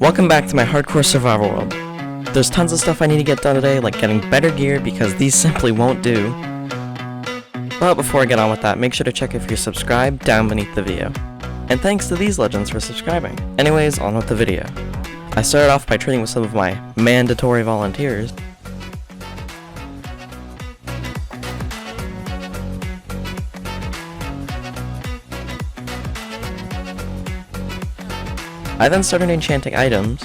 Welcome back to my hardcore survival world. There's tons of stuff I need to get done today, like getting better gear because these simply won't do. But before I get on with that, make sure to check if you're subscribed down beneath the video. And thanks to these legends for subscribing. Anyways, on with the video. I started off by trading with some of my mandatory volunteers. I then started enchanting items.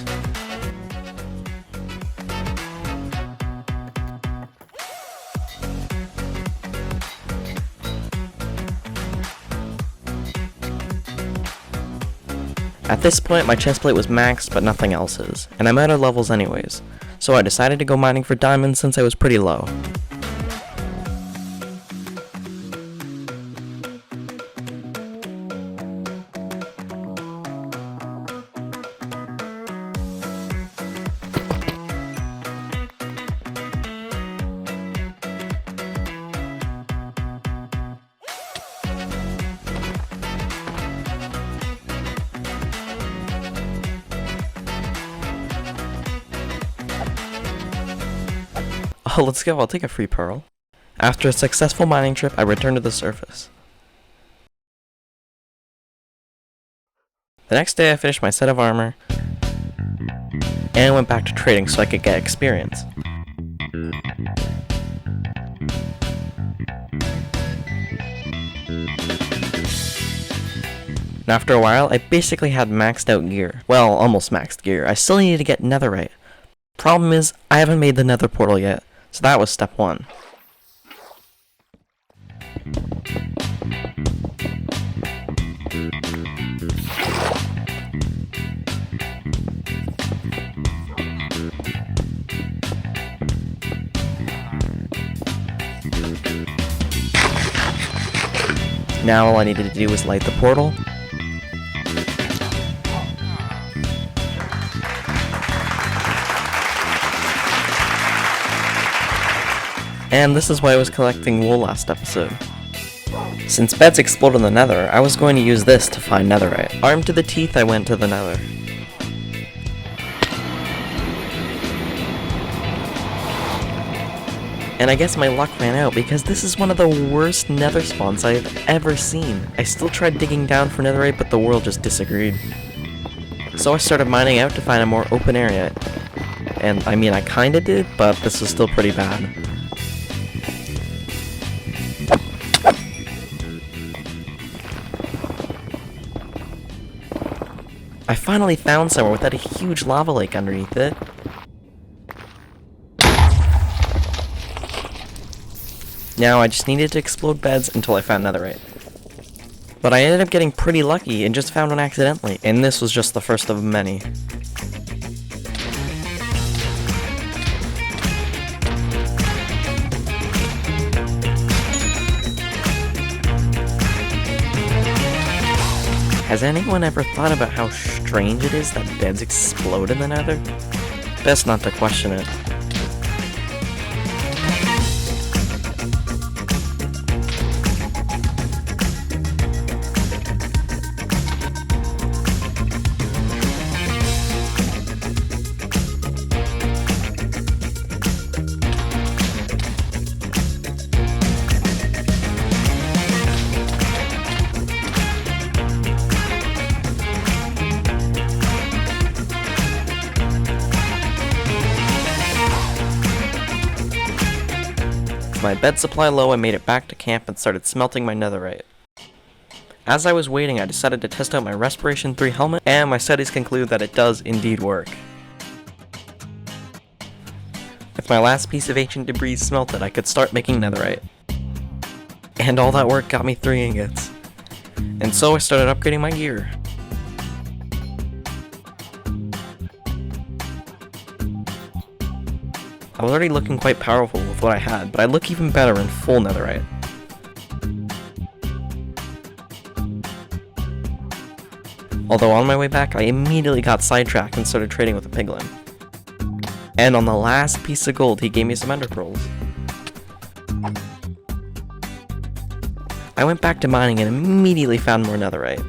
At this point, my chestplate was maxed, but nothing else is, and I'm at our levels anyways, so I decided to go mining for diamonds since I was pretty low. Oh, let's go, I'll take a free pearl. After a successful mining trip, I returned to the surface. The next day I finished my set of armor, and went back to trading so I could get experience. And after a while, I basically had maxed out gear. Well, almost maxed gear. I still needed to get Netherite. Problem is, I haven't made the Nether portal yet. So that was step 1. Now all I needed to do was light the portal. And this is why I was collecting wool last episode. Since beds explode in the nether, I was going to use this to find netherite. Armed to the teeth, I went to the nether. And I guess my luck ran out because this is one of the worst nether spawns I've ever seen. I still tried digging down for netherite, but the world just disagreed. So I started mining out to find a more open area. And I mean, I kinda did, but this was still pretty bad. I finally found somewhere without a huge lava lake underneath it. Now I just needed to explode beds until I found netherite. But I ended up getting pretty lucky and just found one accidentally, and this was just the first of many. Has anyone ever thought about how strange it is that beds explode in the nether? Best not to question it. With my bed supply low, I made it back to camp and started smelting my netherite. As I was waiting, I decided to test out my Respiration 3 helmet, and my studies conclude that it does indeed work. With my last piece of ancient debris smelted, I could start making netherite. And all that work got me 3 ingots. And so I started upgrading my gear. I was already looking quite powerful with what I had, but I look even better in full netherite. Although on my way back, I immediately got sidetracked and started trading with a piglin. And on the last piece of gold, he gave me some ender pearls. I went back to mining and immediately found more netherite.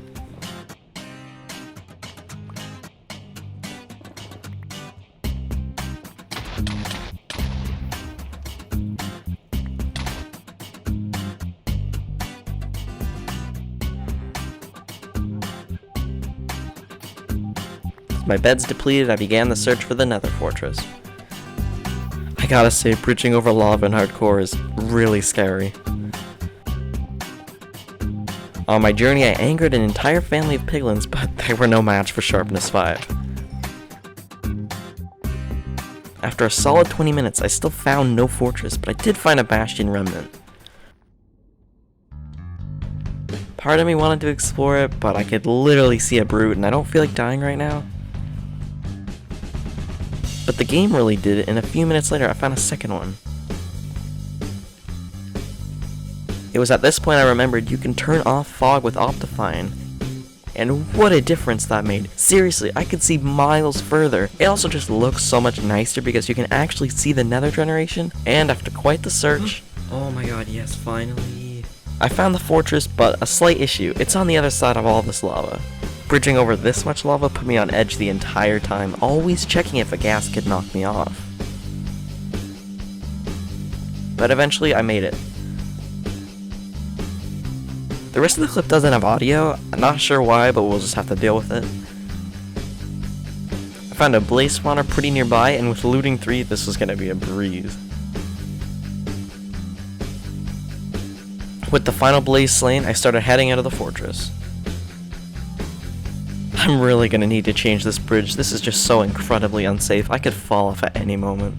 My bed's depleted, I began the search for the Nether Fortress. I gotta say, bridging over lava in hardcore is really scary. On my journey, I angered an entire family of piglins, but they were no match for Sharpness 5. After a solid 20 minutes, I still found no fortress, but I did find a bastion remnant. Part of me wanted to explore it, but I could literally see a brute, and I don't feel like dying right now. But the game really did it, and a few minutes later I found a second one. It was at this point I remembered you can turn off fog with Optifine. And what a difference that made. Seriously, I could see miles further. It also just looks so much nicer because you can actually see the nether generation, and after quite the search... Oh my god, yes, finally. I found the fortress, but a slight issue. It's on the other side of all this lava. Bridging over this much lava put me on edge the entire time, always checking if a gas could knock me off. But eventually I made it. The rest of the clip doesn't have audio, I'm not sure why, but we'll just have to deal with it. I found a blaze spawner pretty nearby, and with looting 3, this was gonna be a breeze. With the final blaze slain, I started heading out of the fortress. I'm really gonna need to change this bridge, this is just so incredibly unsafe, I could fall off at any moment.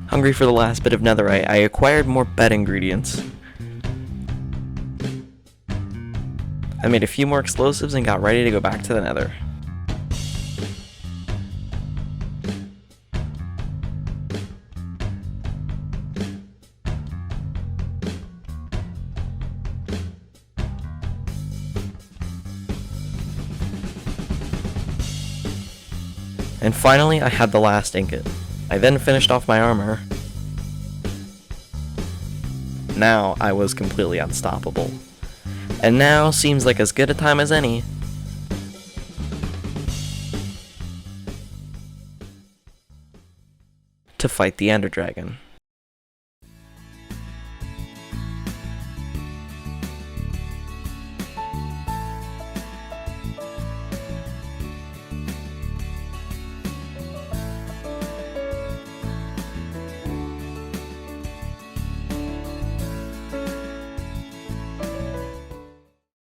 Hungry for the last bit of netherite, I acquired more bed ingredients. I made a few more explosives and got ready to go back to the nether. And finally, I had the last ingot. I then finished off my armor. Now, I was completely unstoppable. And now seems like as good a time as any to fight the Ender Dragon.